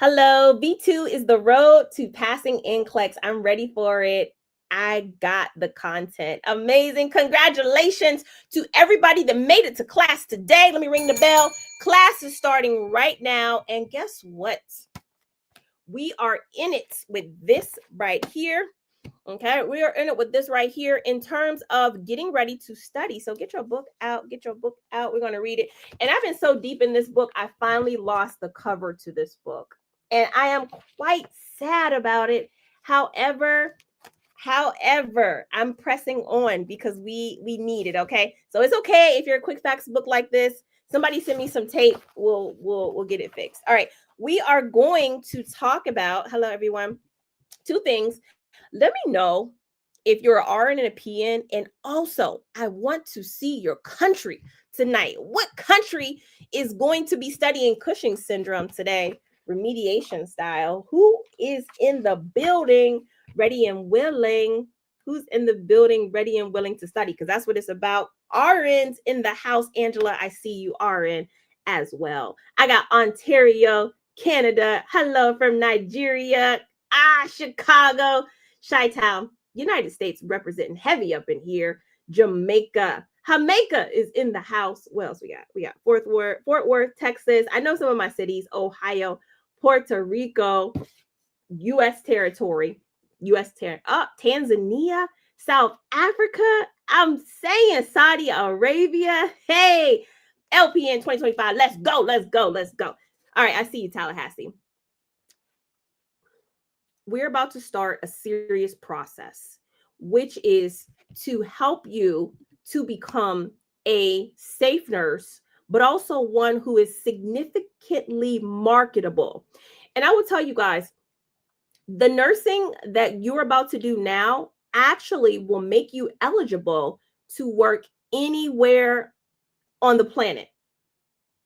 Hello, V2 is the road to passing NCLEX. I'm ready for it. I got the content. Amazing. Congratulations to everybody that made it to class today. Let me ring the bell. Class is starting right now. And guess what? We are in it with this right here. Okay, we are in it with this right here in terms of getting ready to study. So get your book out, We're going to read it. And I've been so deep in this book, I finally lost the cover to this book. And I am quite sad about it. However, I'm pressing on because we need it, okay? So it's okay if you're a quick facts book like this. Somebody send me some tape. We'll get it fixed. All right. We are going to talk about, hello everyone, two things. Let me know if you're an RN and a PN, and also I want to see your country tonight. What country is going to be studying Cushing Syndrome today, remediation style? Who is in the building ready and willing? Who's in the building ready and willing to study? Because that's what it's about. RNs in the house. Angela, I see you RN as well. I got Ontario, Canada. Hello from Nigeria. Chicago. Chi-Town, United States representing heavy up in here. Jamaica is in the house. What else we got? We got Fort Worth, Texas. I know some of my cities. Ohio, Puerto Rico, U.S. territory, Tanzania, South Africa. I'm saying Saudi Arabia. Hey, LPN 2025. Let's go. All right, I see you, Tallahassee. We're about to start a serious process, which is to help you to become a safe nurse, but also one who is significantly marketable. And I will tell you guys, the nursing that you're about to do now actually will make you eligible to work anywhere on the planet.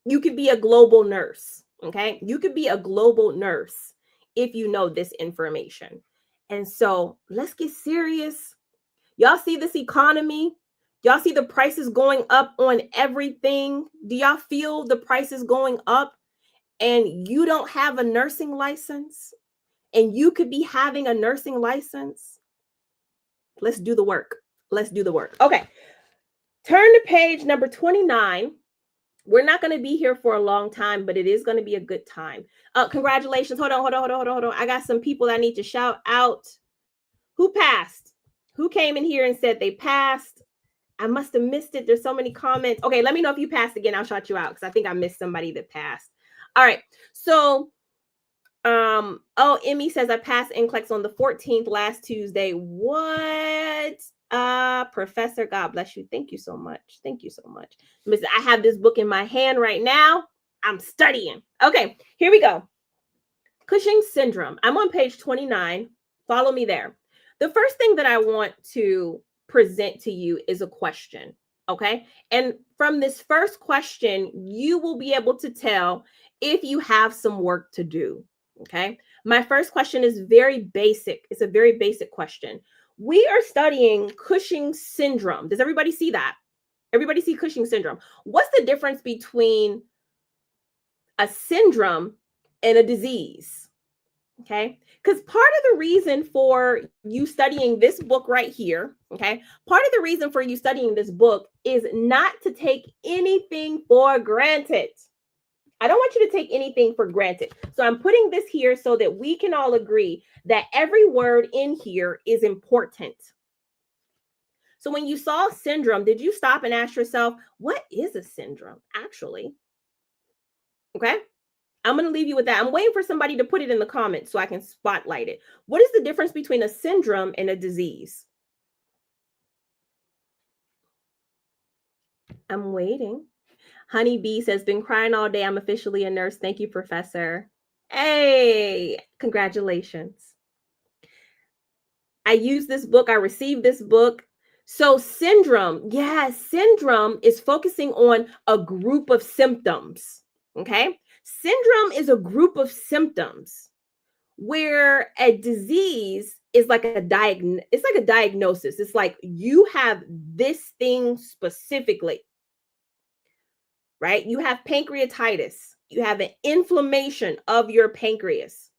You could be a global nurse, okay? You could be a global nurse if you know this information. And so let's get serious. Y'all see this economy? Y'all see the prices going up on everything? Do y'all feel the prices going up and you don't have a nursing license and you could be having a nursing license? Let's do the work. Okay. Turn to page number 29. We're not going to be here for a long time, but it is going to be a good time. Congratulations. Hold on. I got some people I need to shout out. Who passed? Who came in here and said they passed? I must have missed it. There's so many comments. Okay, let me know if you passed again. I'll shout you out because I think I missed somebody that passed. All right. So, Emmy says I passed NCLEX on the 14th last Tuesday. What? Professor, God bless you. Thank you so much. Listen, I have this book in my hand right now. I'm studying. Okay, here we go. Cushing Syndrome. I'm on page 29. Follow me there. The first thing that I want to present to you is a question, okay? And from this first question, you will be able to tell if you have some work to do, okay? My first question is very basic. It's a very basic question. We are studying Cushing Syndrome. Does everybody see that? Everybody see Cushing Syndrome. What's the difference between a syndrome and a disease? Okay, because part of the reason for you studying this book right here, okay, part of the reason for you studying this book is not to take anything for granted. I don't want you to take anything for granted. So I'm putting this here so that we can all agree that every word in here is important. So when you saw syndrome, did you stop and ask yourself, what is a syndrome actually? Okay. I'm going to leave you with that. I'm waiting for somebody to put it in the comments so I can spotlight it. What is the difference between a syndrome and a disease? I'm waiting. Honeybee says, been crying all day. I'm officially a nurse. Thank you, Professor. Hey, congratulations. I use this book. I received this book. So syndrome, syndrome is focusing on a group of symptoms, okay? Syndrome is a group of symptoms where a disease is like a diagnosis. It's like you have this thing specifically, right? You have pancreatitis. You have an inflammation of your pancreas.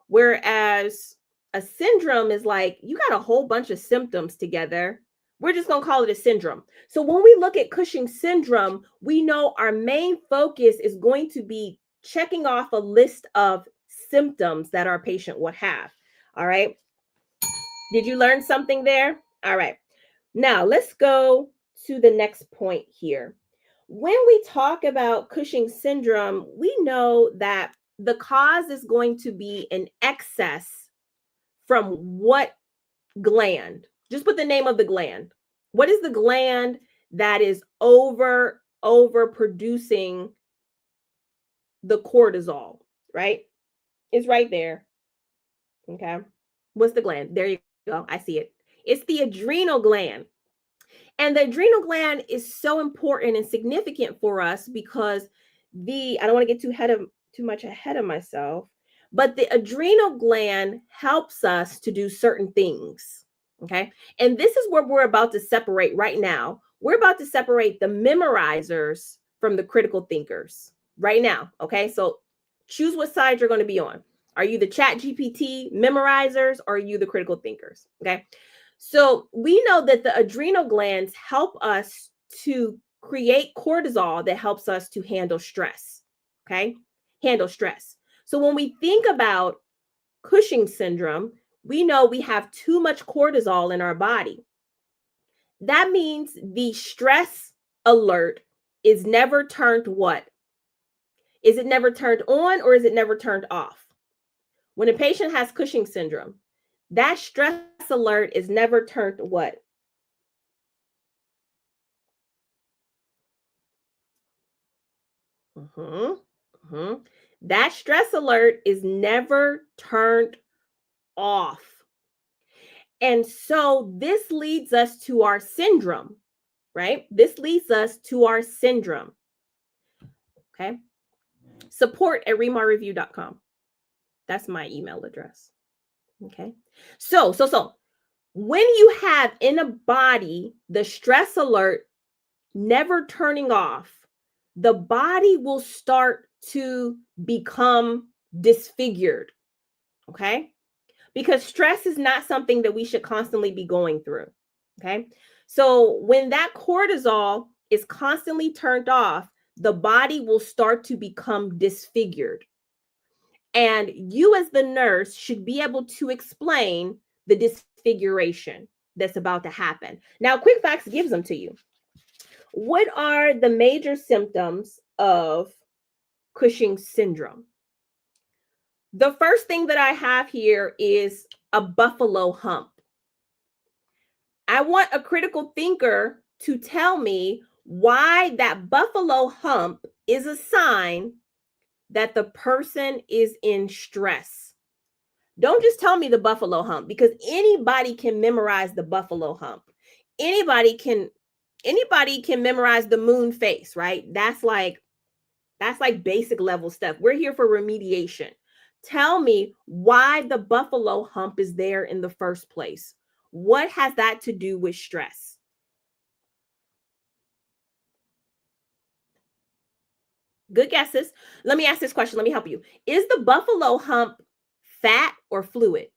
Whereas a syndrome is like you got a whole bunch of symptoms together. We're just going to call it a syndrome. So when we look at Cushing syndrome, we know our main focus is going to be checking off a list of symptoms that our patient would have. All right. Did you learn something there? All right. Now let's go to the next point here. When we talk about Cushing syndrome, we know that the cause is going to be an excess from what gland? Just put the name of the gland. What is the gland that is over producing the cortisol, right? It's right there. Okay. What's the gland? There you go. I see it. It's the adrenal gland. And the adrenal gland is so important and significant for us because I don't want to get too much ahead of myself, but the adrenal gland helps us to do certain things. Okay. And this is where we're about to separate right now. We're about to separate the memorizers from the critical thinkers right now. Okay. So choose what side you're going to be on. Are you the chat GPT memorizers or are you the critical thinkers? Okay. So we know that the adrenal glands help us to create cortisol that helps us to handle stress. Okay. Handle stress. So when we think about Cushing syndrome, we know we have too much cortisol in our body. That means the stress alert is never turned what? Is it never turned on or is it never turned off? When a patient has Cushing syndrome, that stress alert is never turned what? That stress alert is never turned off. And so this leads us to our syndrome, right? This leads us to our syndrome. Okay. support@remarreview.com. That's my email address. Okay. So when you have in a body the stress alert never turning off, the body will start to become disfigured. Okay. Because stress is not something that we should constantly be going through. Okay. So when that cortisol is constantly turned off, the body will start to become disfigured. And you, as the nurse, should be able to explain the disfiguration that's about to happen. Now, Quick Facts gives them to you. What are the major symptoms of Cushing syndrome? The first thing that I have here is a buffalo hump. I want a critical thinker to tell me why that buffalo hump is a sign that the person is in stress. Don't just tell me the buffalo hump, because anybody can memorize the buffalo hump. Anybody can memorize the moon face, right? That's like basic level stuff. We're here for remediation. Tell me why the buffalo hump is there in the first place. What has that to do with stress? Good guesses. Let me ask this question. Let me help you. Is the buffalo hump fat or fluid?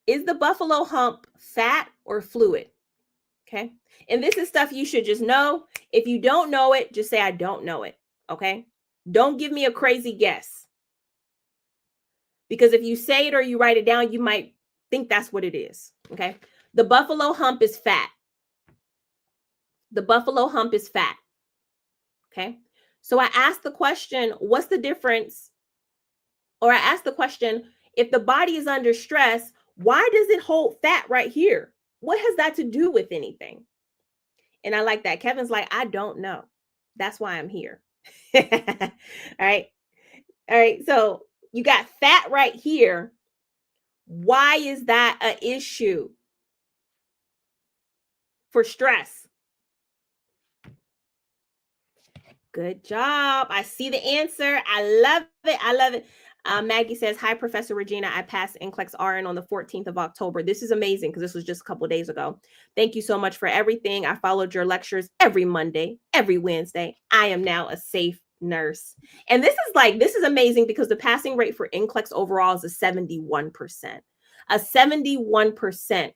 Is the buffalo hump fat or fluid? Okay. And this is stuff you should just know. If you don't know it, just say, I don't know it. Okay. Don't give me a crazy guess. Because if you say it or you write it down, you might think that's what it is. Okay. The buffalo hump is fat. The buffalo hump is fat. Okay. So I asked the question, what's the difference? Or I asked the question, if the body is under stress, why does it hold fat right here? What has that to do with anything? And I like that. Kevin's like, I don't know. That's why I'm here. All right. All right. So you got fat right here. Why is that an issue for stress? Good job. I see the answer. I love it. I love it. Maggie says, hi, Professor Regina. I passed NCLEX-RN on the 14th of October. This is amazing because this was just a couple of days ago. Thank you so much for everything. I followed your lectures every Monday, every Wednesday. I am now a safe nurse. And this is amazing because the passing rate for NCLEX overall is a 71%. A 71%,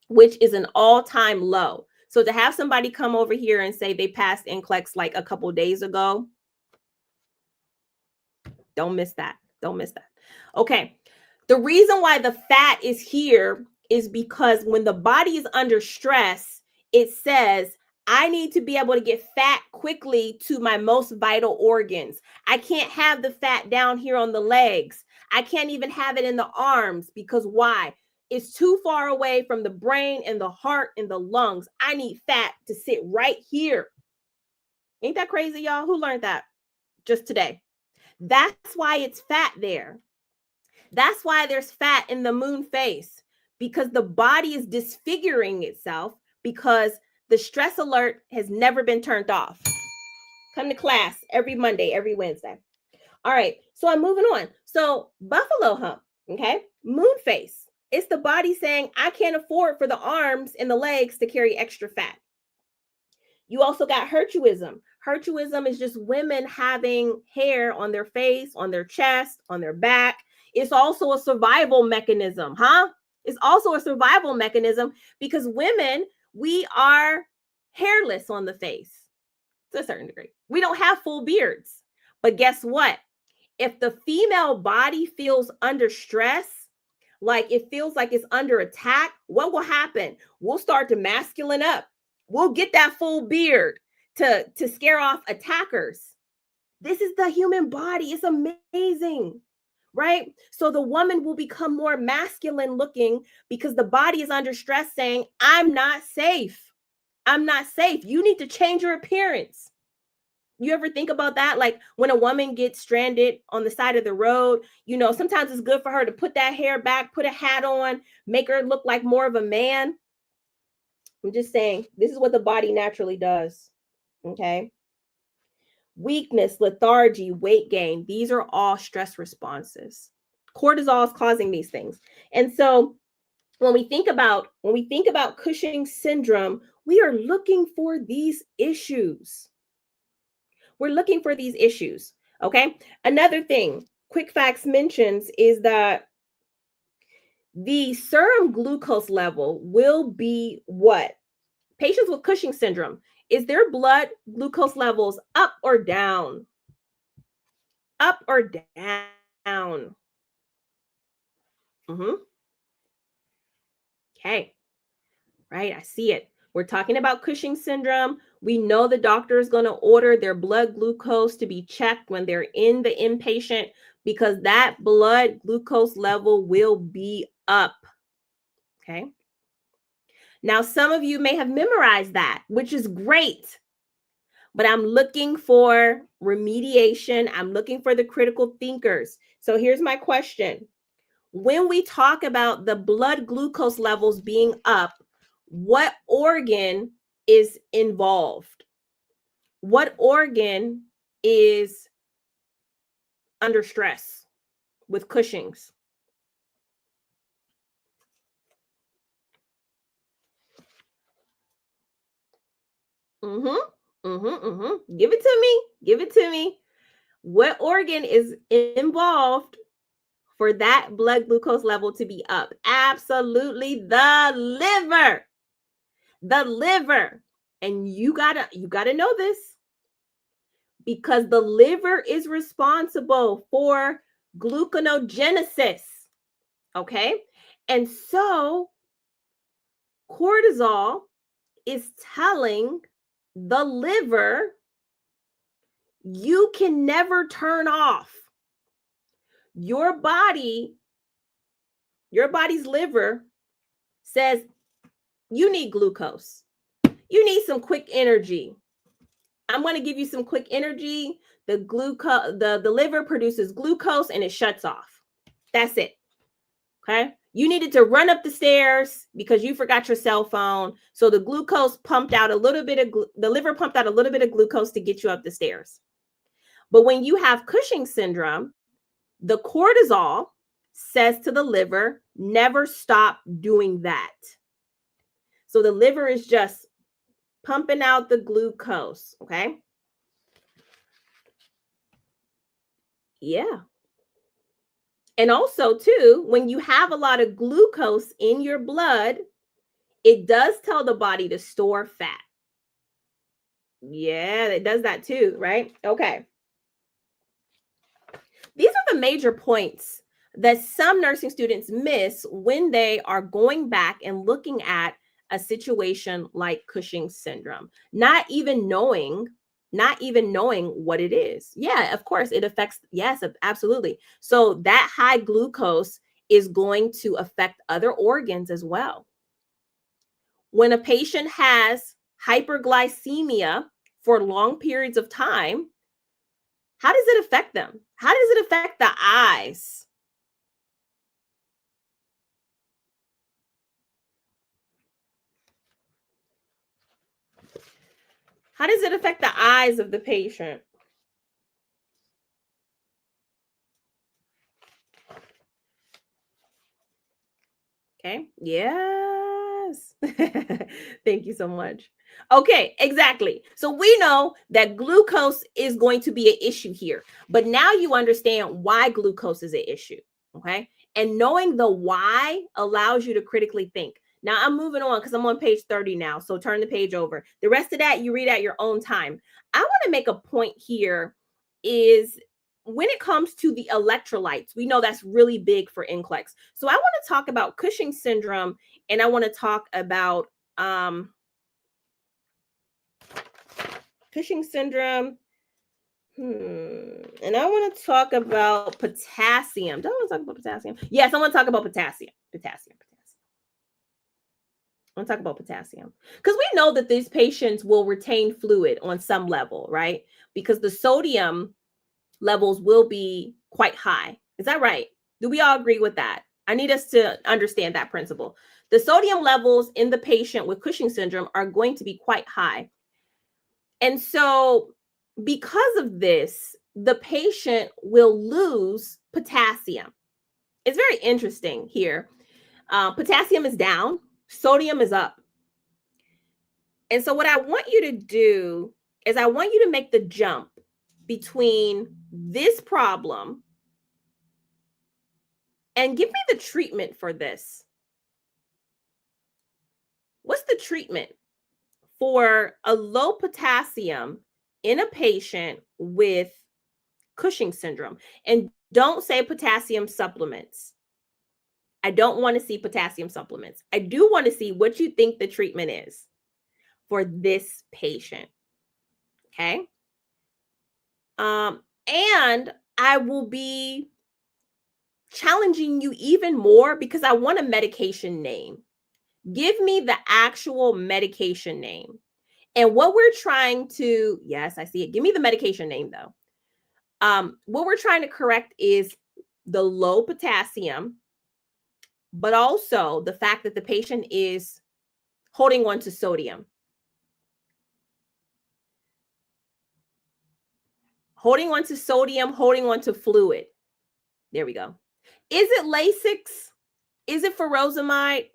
which is an all-time low. So to have somebody come over here and say they passed NCLEX like a couple days ago, don't miss that. Don't miss that. Okay. The reason why the fat is here is because when the body is under stress, it says, I need to be able to get fat quickly to my most vital organs. I can't have the fat down here on the legs. I can't even have it in the arms because why? It's too far away from the brain and the heart and the lungs. I need fat to sit right here. Ain't that crazy, y'all? Who learned that just today? That's why it's fat there. That's why there's fat in the moon face, because the body is disfiguring itself because the stress alert has never been turned off. Come to class every Monday, every Wednesday. All right, so I'm moving on. So buffalo hump, okay? Moon face. It's the body saying, I can't afford for the arms and the legs to carry extra fat. You also got hirsutism. Hirsutism is just women having hair on their face, on their chest, on their back. It's also a survival mechanism, huh? It's also a survival mechanism because women, we are hairless on the face to a certain degree. We don't have full beards. But guess what? If the female body feels under stress, like it feels like it's under attack, what will happen? We'll start to masculine up. We'll get that full beard to scare off attackers. This is the human body. It's amazing, right? So the woman will become more masculine looking because the body is under stress saying, I'm not safe. I'm not safe. You need to change your appearance. You ever think about that? Like when a woman gets stranded on the side of the road, you know, sometimes it's good for her to put that hair back, put a hat on, make her look like more of a man. I'm just saying, this is what the body naturally does. Okay. Weakness, lethargy, weight gain. These are all stress responses. Cortisol is causing these things. And so when we think about Cushing syndrome, we are looking for these issues. We're looking for these issues. Okay. Another thing, Quick Facts mentions is that the serum glucose level will be what? Patients with Cushing syndrome, is their blood glucose levels up or down? Up or down? Okay. Right. I see it. We're talking about Cushing syndrome. We know the doctor is going to order their blood glucose to be checked when they're in the inpatient because that blood glucose level will be up. Okay. Now, some of you may have memorized that, which is great, but I'm looking for remediation. I'm looking for the critical thinkers. So here's my question. When we talk about the blood glucose levels being up, what organ is involved? What organ is under stress with Cushing's? Give it to me. Give it to me. What organ is involved for that blood glucose level to be up? Absolutely the liver. The liver. And you gotta know this because the liver is responsible for gluconeogenesis. Okay. And so cortisol is telling the liver, you can never turn off. Your body's liver says, you need glucose. You need some quick energy. I'm going to give you some quick energy. The liver produces glucose and it shuts off. That's it. Okay. You needed to run up the stairs because you forgot your cell phone. So the glucose pumped out a little bit of, the liver pumped out a little bit of glucose to get you up the stairs. But when you have Cushing syndrome, The cortisol says to the liver, never stop doing that. So the liver is just pumping out the glucose, okay? Yeah. And also, too, when you have a lot of glucose in your blood, it does tell the body to store fat. Yeah, it does that too, right? Okay. These are the major points that some nursing students miss when they are going back and looking at a situation like Cushing syndrome, not even knowing what it is. Yeah, of course it affects, yes, absolutely. So that high glucose is going to affect other organs as well. When a patient has hyperglycemia for long periods of time, how does it affect them? How does it affect the eyes? How does it affect the eyes of the patient? Okay. Yes. Thank you so much. Okay, exactly. So we know that glucose is going to be an issue here, but now you understand why glucose is an issue. Okay. And knowing the why allows you to critically think. Now I'm moving on because I'm on page 30 now. So turn the page over. The rest of that you read at your own time. I want to make a point here is when it comes to the electrolytes, we know that's really big for NCLEX. So I want to talk about Cushing syndrome, and I want to talk about Cushing syndrome. And I want to talk about potassium. Do I want to talk about potassium? Yes, I want to talk about potassium. Potassium. I want to talk about potassium because we know that these patients will retain fluid on some level, right? Because the sodium levels will be quite high. Is that right? Do we all agree with that? I need us to understand that principle. The sodium levels in the patient with Cushing syndrome are going to be quite high. And so, because of this, the patient will lose potassium. It's very interesting here. Potassium is down, sodium is up. And so, what I want you to do is, I want you to make the jump between this problem and give me the treatment for this. What's the treatment for a low potassium in a patient with Cushing syndrome? And don't say potassium supplements. I don't want to see potassium supplements. I do want to see what you think the treatment is for this patient. Okay. And I will be challenging you even more because I want a medication name. Give me the actual medication name. And what we're trying to, yes, I see it. Give me the medication name though. What we're trying to correct is the low potassium, but also the fact that the patient is holding on to sodium. Holding on to sodium, holding on to fluid. There we go. Is it Lasix? Is it furosemide?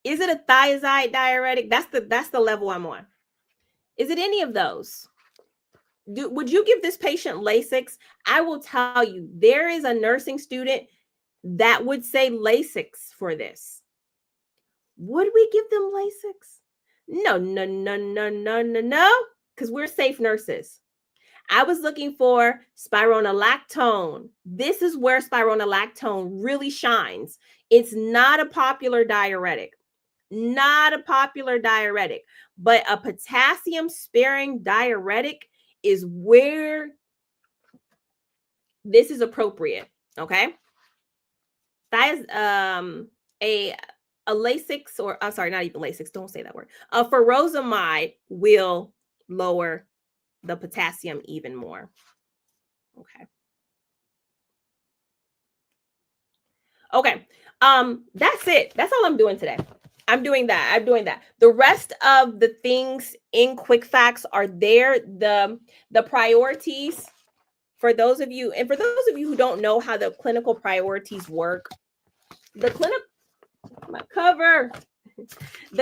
Is it a thiazide diuretic? That's the level I'm on. Is it any of those? Would you give this patient Lasix? I will tell you, there is a nursing student that would say Lasix for this. Would we give them Lasix? No, because we're safe nurses. I was looking for spironolactone. This is where spironolactone really shines. It's not a popular diuretic, but a potassium sparing diuretic is where this is appropriate. Okay. That is a Lasix, or I'm sorry, not even Lasix. Don't say that word. A furosemide will lower the potassium even more. Okay. Okay. That's it. That's all I'm doing today. I'm doing that. The rest of the things in Quick Facts are there. The priorities for those of you who don't know how the clinical priorities work, the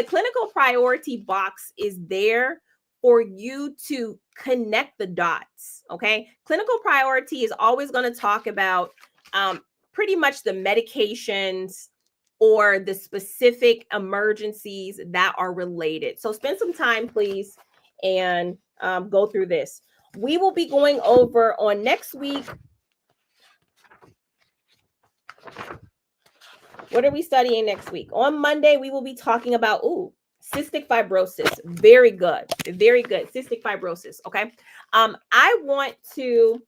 clinical priority box is there for you to connect the dots. Okay. Clinical priority is always going to talk about pretty much the medications or the specific emergencies that are related. So spend some time, please, and go through this. We will be going over on next week. What are we studying next week? On Monday, we will be talking about, cystic fibrosis. Very good. Very good. Cystic fibrosis. Okay. I want to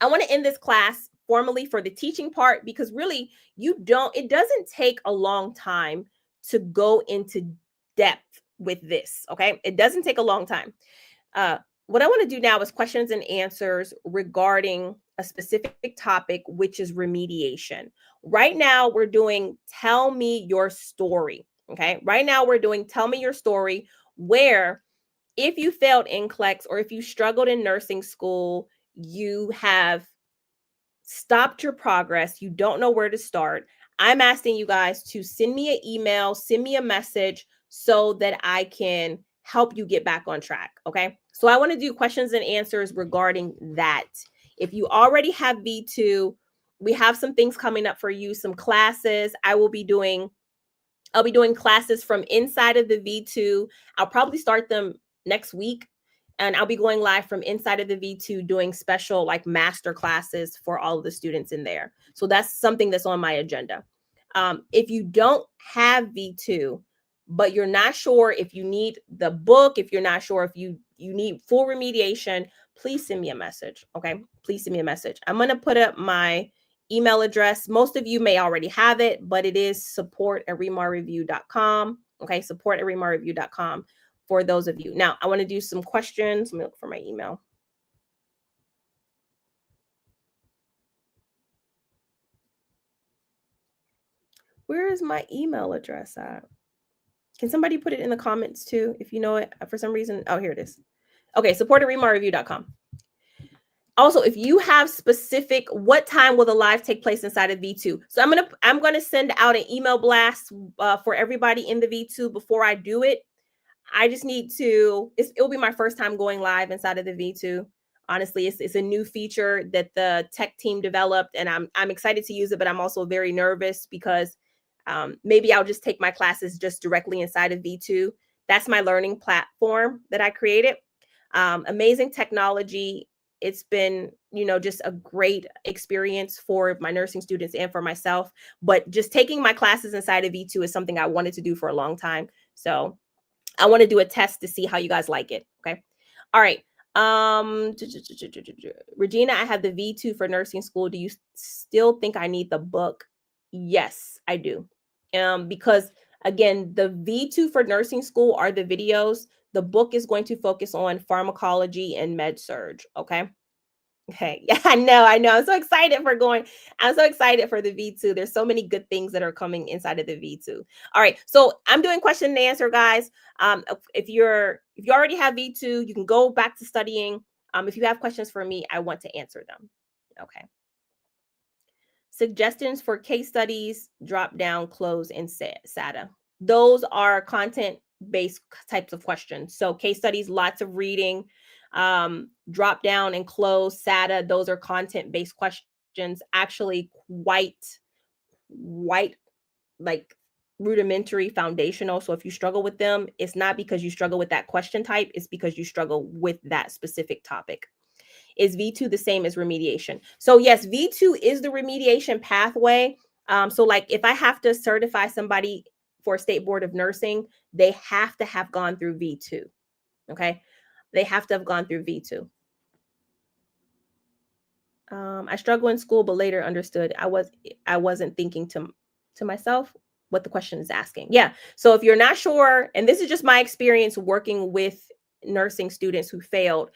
end this class formally for the teaching part, because really it doesn't take a long time to go into depth with this. Okay. It doesn't take a long time. What I want to do now is questions and answers regarding a specific topic, which is remediation. Right now, we're doing Tell Me Your Story. Okay. Right now, we're doing Tell Me Your Story, where if you failed NCLEX or if you struggled in nursing school, you have stopped your progress, you don't know where to start, I'm asking you guys to send me an email, send me a message so that I can help you get back on track. Okay. So I want to do questions and answers regarding that. If you already have V2, we have some things coming up for you, some classes. I'll be doing classes from inside of the V2. I'll probably start them next week. And I'll be going live from inside of the V2 doing special like master classes for all of the students in there. So that's something that's on my agenda. If you don't have V2, but you're not sure if you need the book, if you're not sure if you need full remediation, please send me a message. Okay. Please send me a message. I'm going to put up my email address. Most of you may already have it, but it is support@remarreview.com. Okay. Support@remarreview.com. For those of you. Now, I want to do some questions. Let me look for my email. Where is my email address at? Can somebody put it in the comments too, if you know it for some reason? Oh, here it is. Okay, support@remarreview.com. Also, if you have specific, what time will the live take place inside of V2? So I'm gonna send out an email blast for everybody in the V2 before I do it. I just need to, it'll be my first time going live inside of the V2. Honestly, it's a new feature that the tech team developed, and I'm excited to use it, but I'm also very nervous because maybe I'll just take my classes just directly inside of V2. That's my learning platform that I created. Amazing technology. It's been, just a great experience for my nursing students and for myself. But just taking my classes inside of V2 is something I wanted to do for a long time. So I want to do a test to see how you guys like it. Okay. All right. Regina, I have the V2 for nursing school. Do you still think I need the book? Yes, I do. Because again, the V2 for nursing school are the videos. The book is going to focus on pharmacology and med surg. Okay. Okay. Yeah, I know. I'm so excited for the V2. There's so many good things that are coming inside of the V2. All right. So I'm doing question and answer, guys. If you already have V2, you can go back to studying. If you have questions for me, I want to answer them. Okay. Suggestions for case studies, drop down, close, and SATA. Those are content-based types of questions. So case studies, lots of reading. Drop down and close, SATA, those are content-based questions, actually quite like rudimentary, foundational. So if you struggle with them, it's not because you struggle with that question type, it's because you struggle with that specific topic. Is V2 the same as remediation? So yes, V2 is the remediation pathway. So like if I have to certify somebody for State Board of Nursing, they have to have gone through V2. Okay. They have to have gone through V2. I struggle in school, but later understood I wasn't thinking to myself what the question is asking. Yeah. So if you're not sure, and this is just my experience working with nursing students who failed,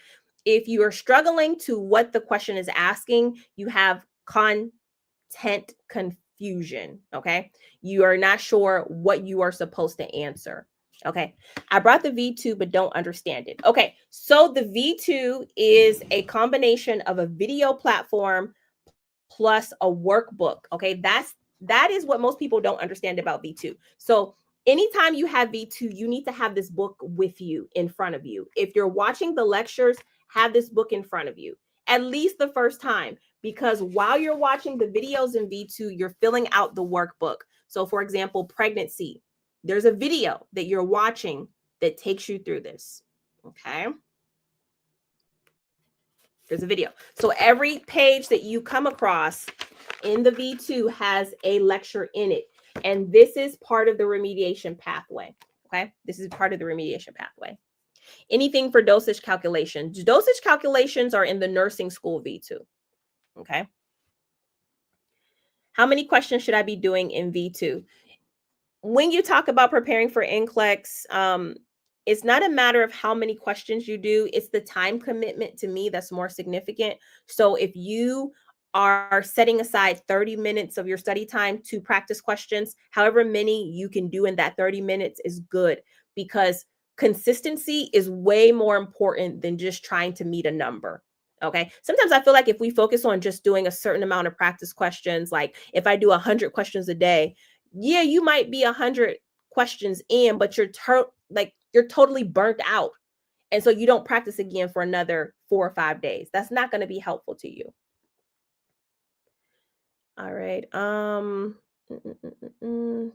if you are struggling to what the question is asking, you have content confusion. Okay. You are not sure what you are supposed to answer. Okay, I brought the V2 but don't understand it. Okay, so the V2 is a combination of a video platform plus a workbook. Okay, that is what most people don't understand about V2. So anytime you have V2, you need to have this book with you in front of you. If you're watching the lectures, have this book in front of you at least the first time, because while you're watching the videos in V2, you're filling out the workbook. So for example, pregnancy, there's a video that you're watching that takes you through this. Okay. There's a video. So every page that you come across in the V2 has a lecture in it. And this is part of the remediation pathway. Okay. This is part of the remediation pathway. Anything for dosage calculations. Dosage calculations are in the nursing school V2. Okay. How many questions should I be doing in V2? When you talk about preparing for NCLEX, it's not a matter of how many questions you do, it's the time commitment to me that's more significant. So if you are setting aside 30 minutes of your study time to practice questions, however many you can do in that 30 minutes is good, because consistency is way more important than just trying to meet a number. Okay. Sometimes I feel like if we focus on just doing a certain amount of practice questions, like if I do 100 questions a day, yeah, you might be 100 questions in, but you're totally burnt out. And so you don't practice again for another 4 or 5 days. That's not going to be helpful to you. All right. mm, mm, mm, mm.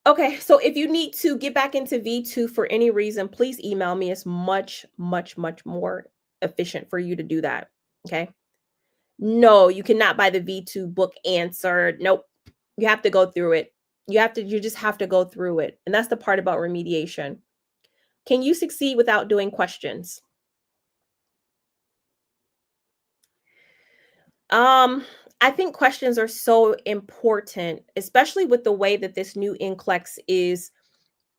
Okay, so if you need to get back into V2 for any reason, please email me. It's much, much, much more efficient for you to do that. Okay. No, you cannot buy the V2 book answered. Nope. You have to go through it. You just have to go through it. And that's the part about remediation. Can you succeed without doing questions? I think questions are so important, especially with the way that this new NCLEX is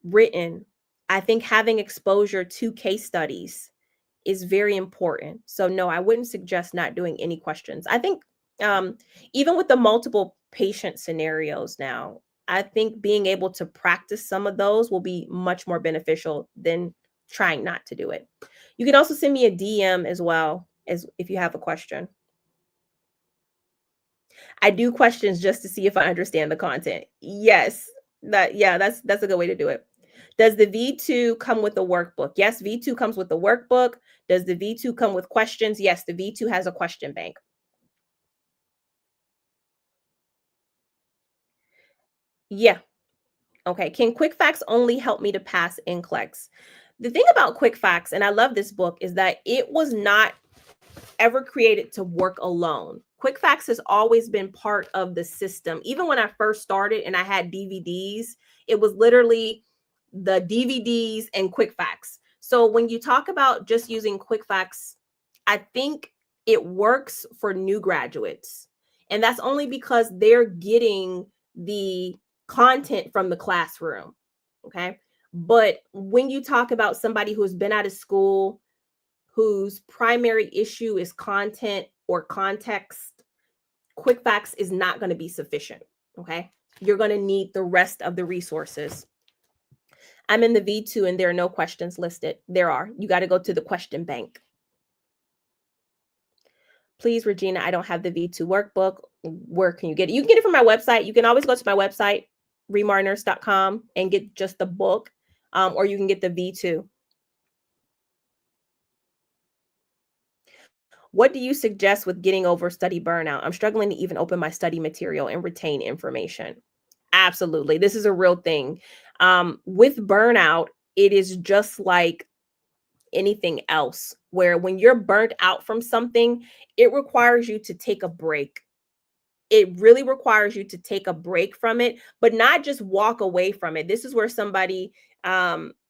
written. I think having exposure to case studies is very important. So no, I wouldn't suggest not doing any questions. I think um, even with the multiple patient scenarios now, I think being able to practice some of those will be much more beneficial than trying not to do it. You can also send me a DM as well as if you have a question. I do questions just to see if I understand the content. Yes, that's a good way to do it. Does the V2 come with a workbook? Yes, V2 comes with the workbook. Does the V2 come with questions? Yes, the V2 has a question bank. Yeah. Okay. Can quick facts only help me to pass NCLEX? The thing about quick facts, and I love this book, is that it was not ever created to work alone. Quick facts has always been part of the system. Even when I first started and I had DVDs, it was literally the DVDs and quick facts. So when you talk about just using quick facts, I think it works for new graduates. And that's only because they're getting the content from the classroom. Okay. But when you talk about somebody who's been out of school, whose primary issue is content or context, quick facts is not going to be sufficient. Okay. You're going to need the rest of the resources. I'm in the V2 and there are no questions listed. There are. You got to go to the question bank. Please, Regina, I don't have the V2 workbook. Where can you get it? You can get it from my website. You can always go to my website, remarnurse.com, and get just the book, or you can get the V2. What do you suggest with getting over study burnout? I'm struggling to even open my study material and retain information. Absolutely. This is a real thing. With burnout, it is just like anything else, where when you're burnt out from something, it requires you to take a break. It really requires you to take a break from it, but not just walk away from it. This is where somebody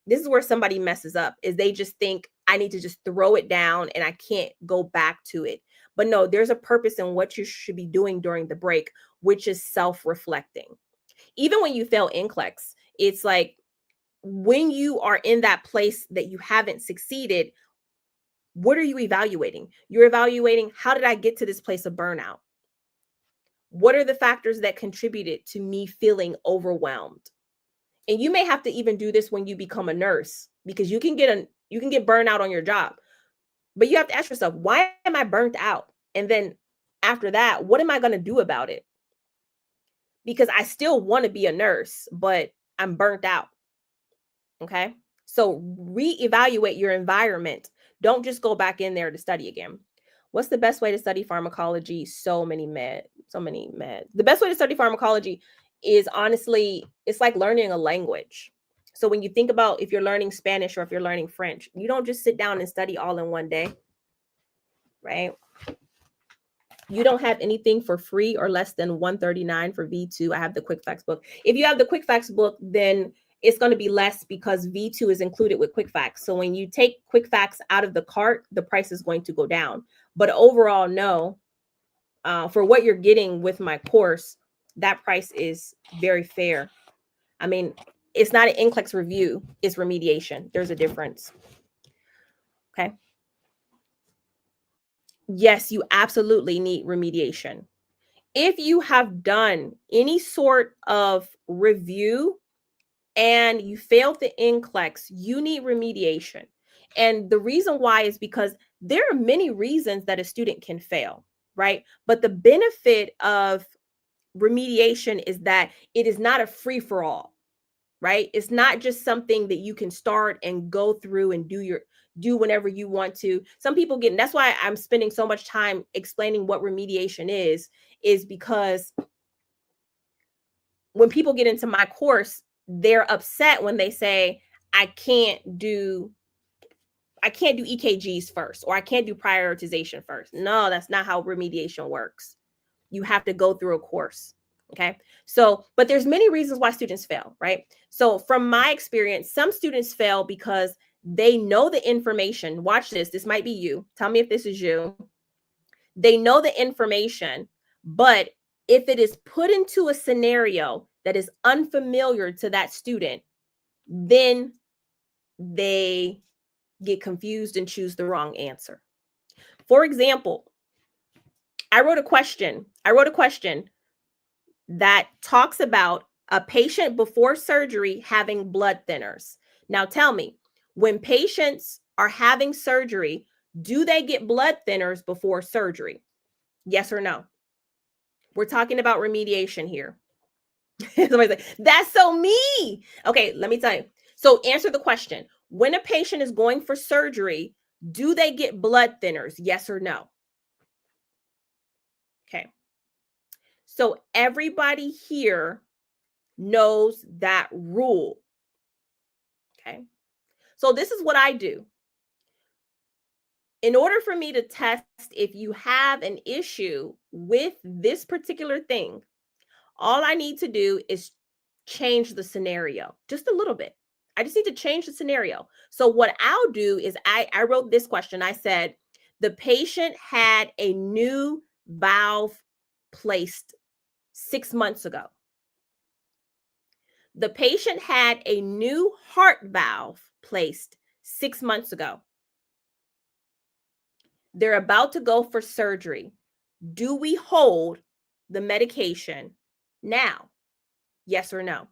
messes up, is they just think I need to just throw it down and I can't go back to it. But no, there's a purpose in what you should be doing during the break, which is self-reflecting. Even when you fail NCLEX, it's like when you are in that place that you haven't succeeded, what are you evaluating? You're evaluating, how did I get to this place of burnout? What are the factors that contributed to me feeling overwhelmed? And you may have to even do this when you become a nurse, because you can get burnout on your job. But you have to ask yourself, why am I burnt out? And then after that, what am I going to do about it? Because I still want to be a nurse, but I'm burnt out. Okay. So reevaluate your environment. Don't just go back in there to study again. What's the best way to study pharmacology? So many med. The best way to study pharmacology is, honestly, it's like learning a language. So when you think about if you're learning Spanish or if you're learning French, you don't just sit down and study all in one day, right? You don't have anything for free or less than $139 for V2. I have the Quick Facts book. If you have the Quick Facts book, then it's going to be less because V2 is included with Quick Facts. So when you take Quick Facts out of the cart, the price is going to go down. But overall, no, for what you're getting with my course, that price is very fair. I mean, it's not an NCLEX review, it's remediation. There's a difference. Okay. Yes, you absolutely need remediation. If you have done any sort of review and you failed the NCLEX, you need remediation. And the reason why is because there are many reasons that a student can fail, right? But the benefit of remediation is that it is not a free-for-all, right? It's not just something that you can start and go through and do whenever you want to. Some people get, and that's why I'm spending so much time explaining what remediation is because when people get into my course, they're upset when they say, I can't do EKGs first, or I can't do prioritization first. No, that's not how remediation works. You have to go through a course. Okay. So, but there's many reasons why students fail, right? So from my experience, some students fail because they know the information. Watch this. This might be you. Tell me if this is you. They know the information, but if it is put into a scenario that is unfamiliar to that student, then they get confused and choose the wrong answer. For example, I wrote a question that talks about a patient before surgery having blood thinners. Now tell me, when patients are having surgery, do they get blood thinners before surgery? Yes or no? We're talking about remediation here. Somebody's like, that's so me. Okay, let me tell you. So answer the question. When a patient is going for surgery, do they get blood thinners? Yes or no? Okay. So everybody here knows that rule. Okay. So this is what I do. In order for me to test if you have an issue with this particular thing, all I need to do is change the scenario just a little bit. I just need to change the scenario. So what I'll do is I wrote this question. I said, the patient had a new valve placed 6 months ago. The patient had a new heart valve placed 6 months ago. They're about to go for surgery. Do we hold the medication now? Yes or no?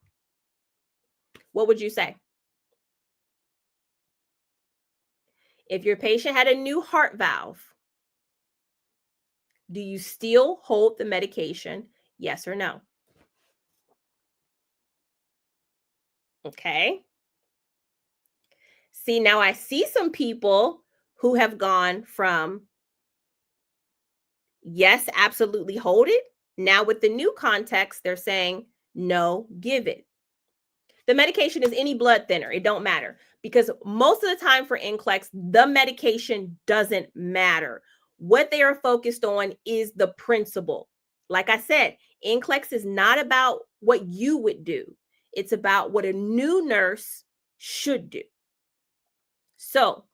What would you say? If your patient had a new heart valve, do you still hold the medication? Yes or no? Okay. See, now I see some people who have gone from yes, absolutely hold it. Now with the new context, they're saying no, give it. The medication is any blood thinner. It don't matter, because most of the time for NCLEX, the medication doesn't matter. What they are focused on is the principle. Like I said, NCLEX is not about what you would do. It's about what a new nurse should do. So,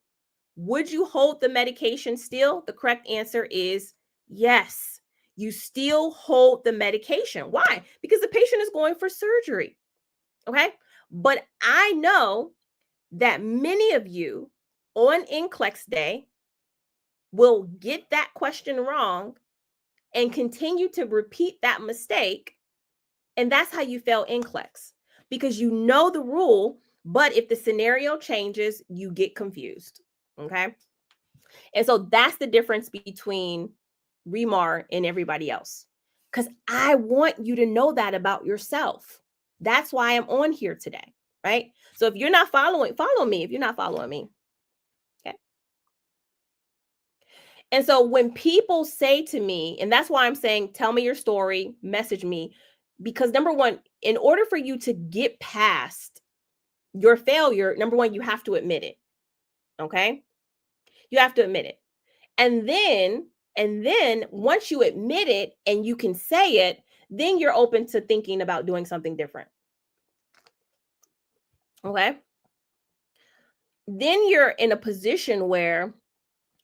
would you hold the medication still? The correct answer is yes. You still hold the medication. Why? Because the patient is going for surgery. Okay. But I know that many of you on NCLEX day will get that question wrong and continue to repeat that mistake. And that's how you fail NCLEX, because you know the rule, but if the scenario changes, you get confused. Okay. And so that's the difference between ReMar and everybody else. Because I want you to know that about yourself. That's why I'm on here today. Right. So if you're not following, follow me if you're not following me. Okay. And so when people say to me, and that's why I'm saying, tell me your story, message me, because number one, in order for you to get past your failure, number one, you have to admit it. Okay. You have to admit it. And then once you admit it and you can say it, then you're open to thinking about doing something different. Okay. Then you're in a position where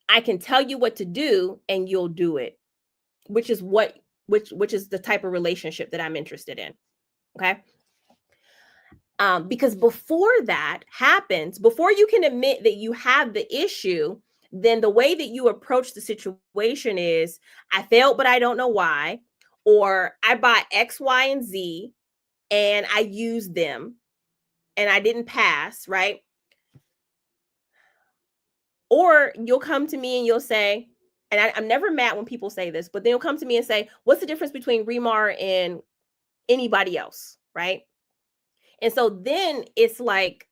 I can tell you what to do and you'll do it, which is the type of relationship that I'm interested in. Okay. Because before that happens, before you can admit that you have the issue, then the way that you approach the situation is, I failed, but I don't know why, or I bought X, Y, and Z, and I used them, and I didn't pass, right? Or you'll come to me and you'll say, and I'm never mad when people say this, but they'll come to me and say, what's the difference between ReMar and anybody else, right? And so then it's like,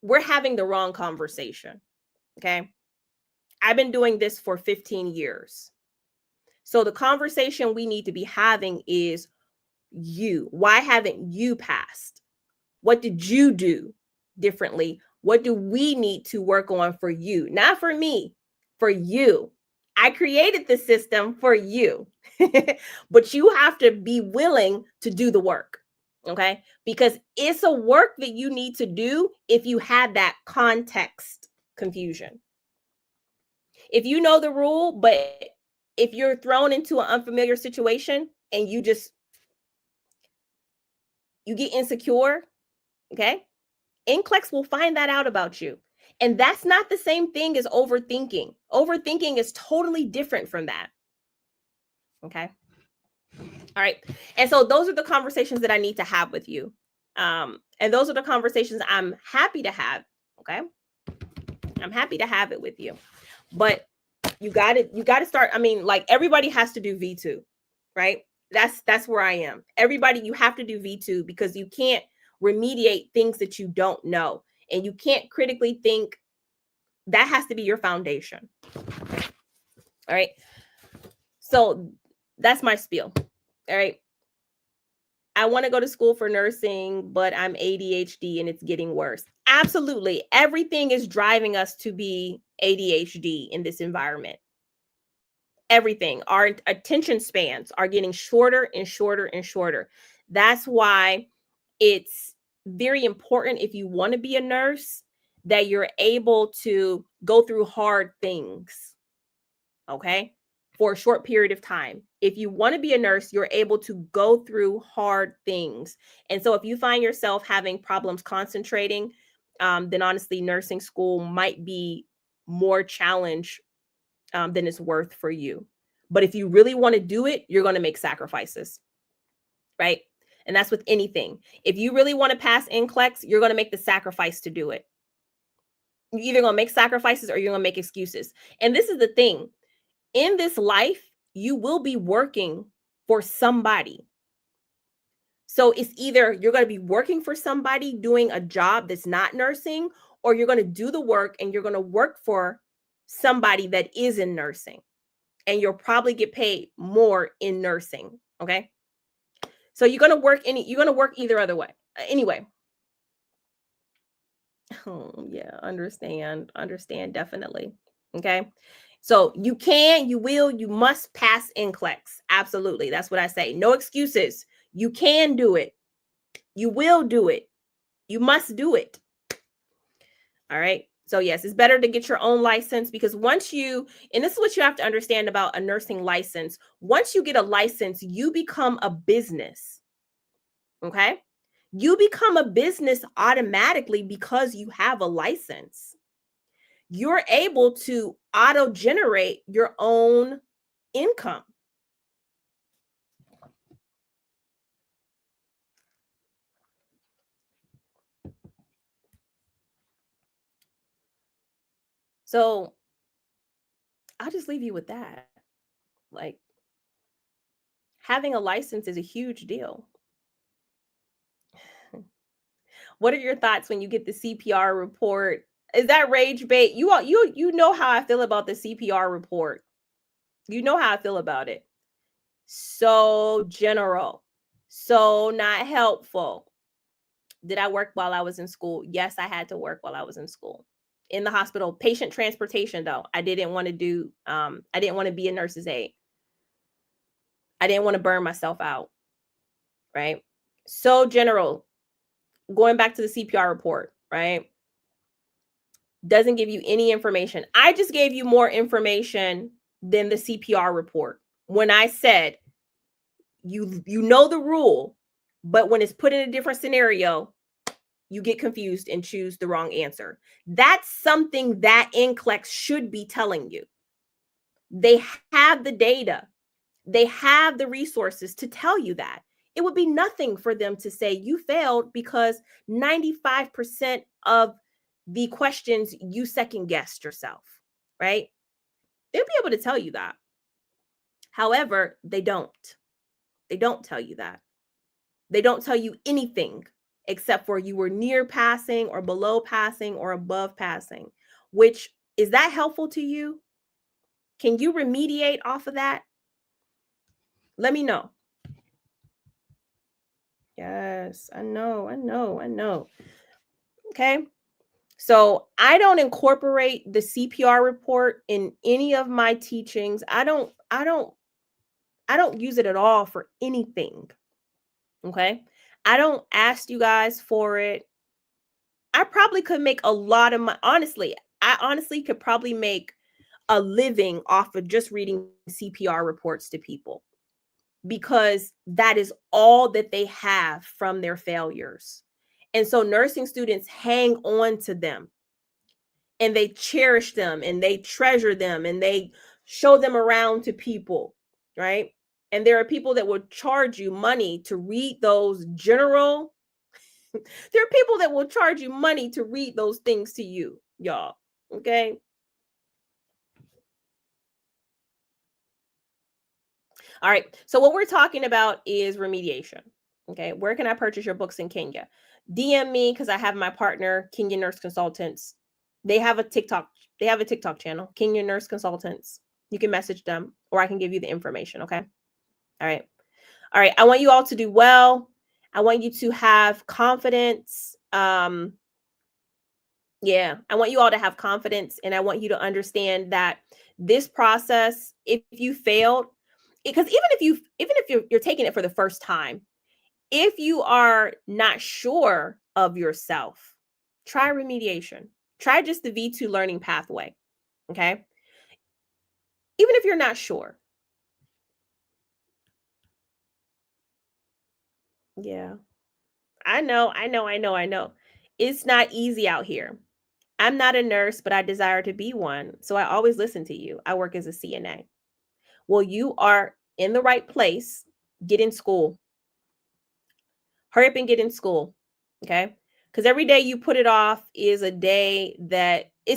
we're having the wrong conversation. Okay. I've been doing this for 15 years. So the conversation we need to be having is you. Why haven't you passed? What did you do differently? What do we need to work on for you? Not for me, for you. I created the system for you, but you have to be willing to do the work. Okay. Because it's a work that you need to do if you had that context confusion. If you know the rule, but if you're thrown into an unfamiliar situation and you get insecure, okay? NCLEX will find that out about you. And that's not the same thing as overthinking. Overthinking is totally different from that. Okay. All right. And so those are the conversations that I need to have with you. And those are the conversations I'm happy to have. Okay. I'm happy to have it with you. But you got to start. I mean, like, everybody has to do V2, right? That's where I am. Everybody, you have to do V2, because you can't remediate things that you don't know, and you can't critically think. That has to be your foundation. All right. So that's my spiel. All right. I want to go to school for nursing, but I'm ADHD and it's getting worse. Absolutely. Everything is driving us to be ADHD in this environment. Everything. Our attention spans are getting shorter and shorter and shorter. That's why it's very important, if you want to be a nurse, that you're able to go through hard things, okay, for a short period of time. If you want to be a nurse, you're able to go through hard things. And so if you find yourself having problems concentrating, then honestly, nursing school might be more challenge than it's worth for you. But if you really want to do it, you're going to make sacrifices, right? And that's with anything. If you really want to pass NCLEX, you're going to make the sacrifice to do it. You're either going to make sacrifices or you're going to make excuses. And this is the thing. In this life, you will be working for somebody. So it's either you're going to be working for somebody doing a job that's not nursing, or you're going to do the work and you're going to work for somebody that is in nursing. And you'll probably get paid more in nursing. Okay. So you're going to work either other way. Anyway. Oh, yeah. Understand, definitely. Okay. So you can, you will, you must pass NCLEX. Absolutely. That's what I say. No excuses. You can do it. You will do it. You must do it. All right. So yes, it's better to get your own license, because once you, and this is what you have to understand about a nursing license. Once you get a license, you become a business. Okay. You become a business automatically because you have a license. You're able to auto-generate your own income. So I'll just leave you with that. Like, having a license is a huge deal. What are your thoughts when you get the CPR report? Is that rage bait? You know how I feel about the CPR report. You know how I feel about it. So general, so not helpful. Did I work while I was in school? Yes, I had to work while I was in school. In the hospital, patient transportation though. I didn't want to do I didn't want to be a nurse's aide. I didn't want to burn myself out, right? So general. Going back to the CPR report, right? Doesn't give you any information. I just gave you more information than the CPR report. When I said you know the rule, but when it's put in a different scenario, you get confused and choose the wrong answer. That's something that NCLEX should be telling you. They have the data. They have the resources to tell you that. It would be nothing for them to say you failed because 95% of the questions you second guessed yourself, right? They'll be able to tell you that. However, they don't. They don't tell you that. They don't tell you anything except for you were near passing or below passing or above passing, which is that helpful to you? Can you remediate off of that? Let me know. Yes, I know. Okay. So I don't incorporate the CPR report in any of my teachings. I don't use it at all for anything. Okay. I don't ask you guys for it. I probably could make a lot of I honestly could probably make a living off of just reading CPR reports to people because that is all that they have from their failures. And so nursing students hang on to them and they cherish them and they treasure them and they show them around to people, right? And there are people that will charge you money to read those general. There are people that will charge you money to read those things to you, y'all. Okay. All right. So what we're talking about is remediation. Okay. Where can I purchase your books in Kenya? DM me because I have my partner, Kenya Nurse Consultants. They have a TikTok. They have a TikTok channel, Kenya Nurse Consultants. You can message them or I can give you the information. Okay. All right. All right. I want you all to do well. I want you to have confidence. Yeah, I want you all to have confidence and I want you to understand that this process, if you failed, because even if you're taking it for the first time, if you are not sure of yourself, try remediation. Try just the V2 learning pathway, okay? Even if you're not sure. Yeah. I know. It's not easy out here. I'm not a nurse, but I desire to be one. So I always listen to you. I work as a CNA. Well, you are in the right place. Get in school. Hurry up and get in school. Okay. Because every day you put it off is a day that they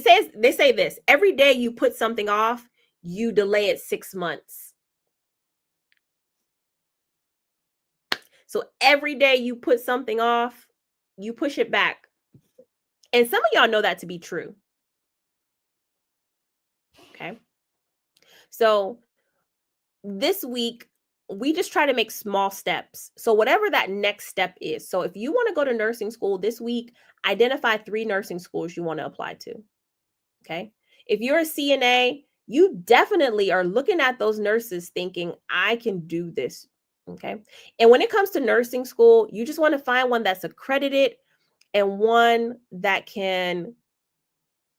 say this every day you put something off, you delay it 6 months. So every day you put something off, you push it back. And some of y'all know that to be true. Okay. So this week, we just try to make small steps. So whatever that next step is. So if you want to go to nursing school this week, identify 3 nursing schools you want to apply to. Okay. If you're a CNA, you definitely are looking at those nurses thinking, I can do this. Okay. And when it comes to nursing school, you just want to find one that's accredited and one that can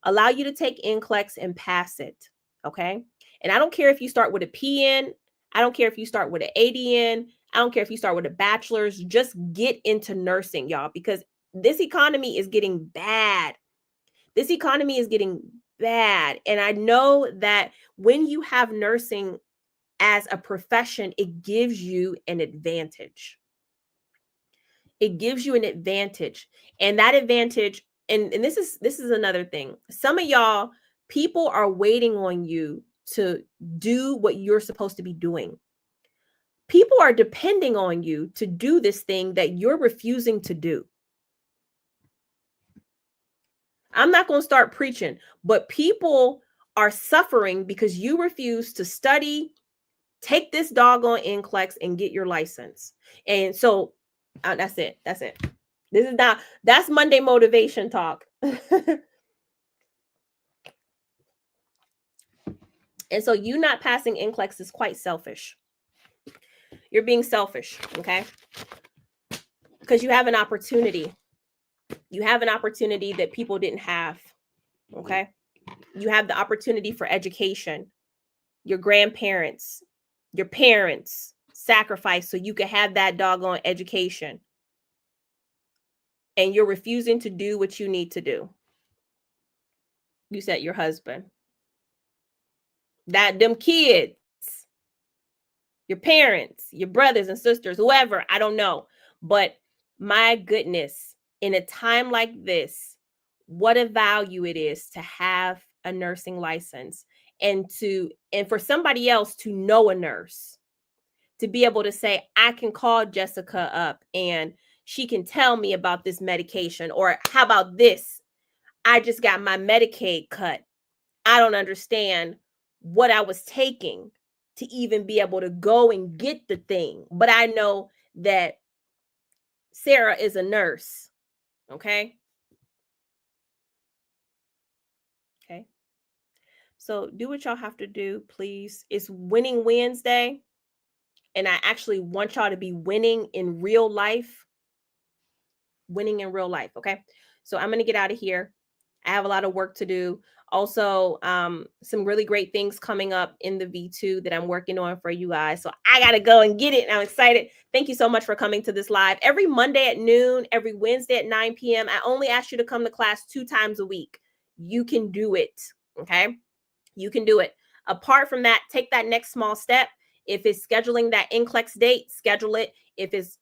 allow you to take NCLEX and pass it. Okay. And I don't care if you start with a PN. I don't care if you start with an ADN. I don't care if you start with a bachelor's. Just get into nursing, y'all, because this economy is getting bad. This economy is getting bad. And I know that when you have nursing as a profession, it gives you an advantage. It gives you an advantage. And that advantage, and this is another thing. Some of y'all People are waiting on you to do what you're supposed to be doing. People are depending on you to do this thing that you're refusing to do. I'm not going to start preaching, but people are suffering because you refuse to study, take this doggone NCLEX and get your license. And so that's it. That's it. This is not, that's Monday motivation talk. And so you not passing NCLEX is quite selfish. You're being selfish, okay? Because you have an opportunity. You have an opportunity that people didn't have, okay? You have the opportunity for education. Your grandparents, your parents sacrificed so you could have that doggone education. And you're refusing to do what you need to do. You said your husband. Them kids, your parents, your brothers and sisters, whoever, I don't know. But my goodness, in a time like this, what a value it is to have a nursing license and for somebody else to know a nurse, to be able to say, I can call Jessica up and she can tell me about this medication, or how about this? I just got my Medicaid cut. I don't understand what I was taking to even be able to go and get the thing. But I know that Sarah is a nurse. Okay. Okay. So do what y'all have to do, please. It's Winning Wednesday. And I actually want y'all to be winning in real life. Winning in real life. Okay. So I'm going to get out of here. I have a lot of work to do. Also, some really great things coming up in the V2 that I'm working on for you guys. So I got to go and get it. And I'm excited. Thank you so much for coming to this live every Monday at noon, every Wednesday at 9 p.m. I only ask you to come to class 2 times a week. You can do it. Okay. You can do it. Apart from that, take that next small step. If it's scheduling that NCLEX date, schedule it. If it's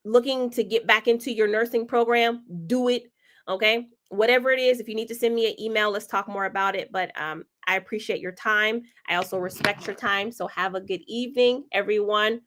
looking to get back into your nursing program, do it. Okay. Whatever it is, if you need to send me an email, let's talk more about it. But I appreciate your time. I also respect your time. So have a good evening, everyone.